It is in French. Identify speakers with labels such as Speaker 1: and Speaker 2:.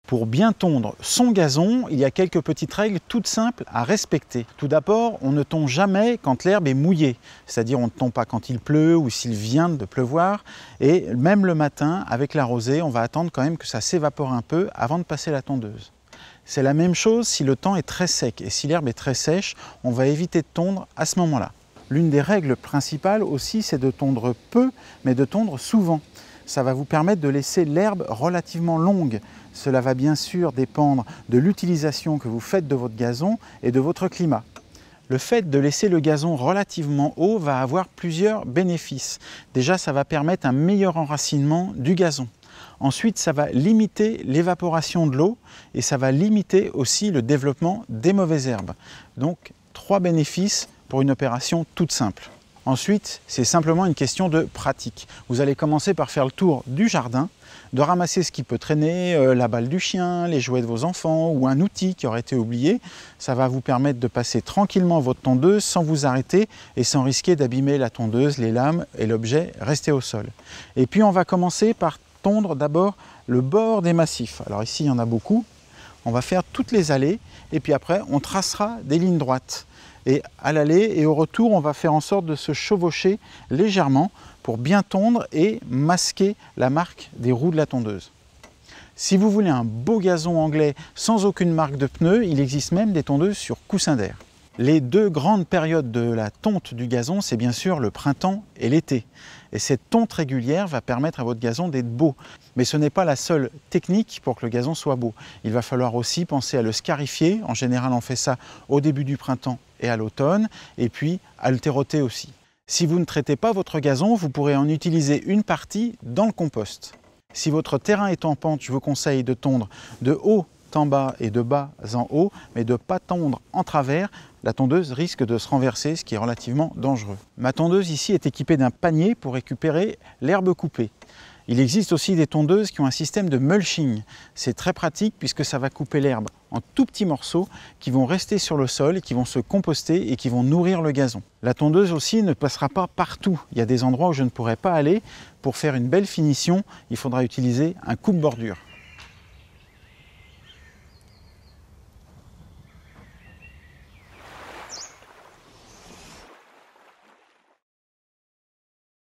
Speaker 1: Pour bien tondre son gazon, il y a quelques petites règles toutes simples à respecter. Tout d'abord, on ne tond jamais quand l'herbe est mouillée, c'est-à-dire on ne tond pas quand il pleut ou s'il vient de pleuvoir. Et même le matin, avec la rosée, on va attendre quand même que ça s'évapore un peu avant de passer la tondeuse. C'est la même chose si le temps est très sec et si l'herbe est très sèche, on va éviter de tondre à ce moment-là. L'une des règles principales aussi, c'est de tondre peu, mais de tondre souvent. Ça va vous permettre de laisser l'herbe relativement longue. Cela va bien sûr dépendre de l'utilisation que vous faites de votre gazon et de votre climat. Le fait de laisser le gazon relativement haut va avoir plusieurs bénéfices. Déjà, ça va permettre un meilleur enracinement du gazon. Ensuite, ça va limiter l'évaporation de l'eau et ça va limiter aussi le développement des mauvaises herbes. Donc, 3 bénéfices pour une opération toute simple. Ensuite, c'est simplement une question de pratique. Vous allez commencer par faire le tour du jardin, de ramasser ce qui peut traîner, la balle du chien, les jouets de vos enfants ou un outil qui aurait été oublié. Ça va vous permettre de passer tranquillement votre tondeuse sans vous arrêter et sans risquer d'abîmer la tondeuse, les lames et l'objet resté au sol. Et puis on va commencer par tondre d'abord le bord des massifs. Alors ici, il y en a beaucoup. On va faire toutes les allées et puis après, on tracera des lignes droites. Et à l'aller et au retour, on va faire en sorte de se chevaucher légèrement pour bien tondre et masquer la marque des roues de la tondeuse. Si vous voulez un beau gazon anglais sans aucune marque de pneus, il existe même des tondeuses sur coussin d'air. Les 2 grandes périodes de la tonte du gazon, c'est bien sûr le printemps et l'été. Et cette tonte régulière va permettre à votre gazon d'être beau. Mais ce n'est pas la seule technique pour que le gazon soit beau. Il va falloir aussi penser à le scarifier. En général, on fait ça au début du printemps et à l'automne. Et puis, à le terroter aussi. Si vous ne traitez pas votre gazon, vous pourrez en utiliser une partie dans le compost. Si votre terrain est en pente, je vous conseille de tondre de haut en bas et de bas en haut, mais de ne pas tondre en travers. La tondeuse risque de se renverser, ce qui est relativement dangereux. Ma tondeuse ici est équipée d'un panier pour récupérer l'herbe coupée. Il existe aussi des tondeuses qui ont un système de mulching. C'est très pratique puisque ça va couper l'herbe en tout petits morceaux qui vont rester sur le sol, qui vont se composter et qui vont nourrir le gazon. La tondeuse aussi ne passera pas partout. Il y a des endroits où je ne pourrai pas aller. Pour faire une belle finition, il faudra utiliser un coupe-bordure.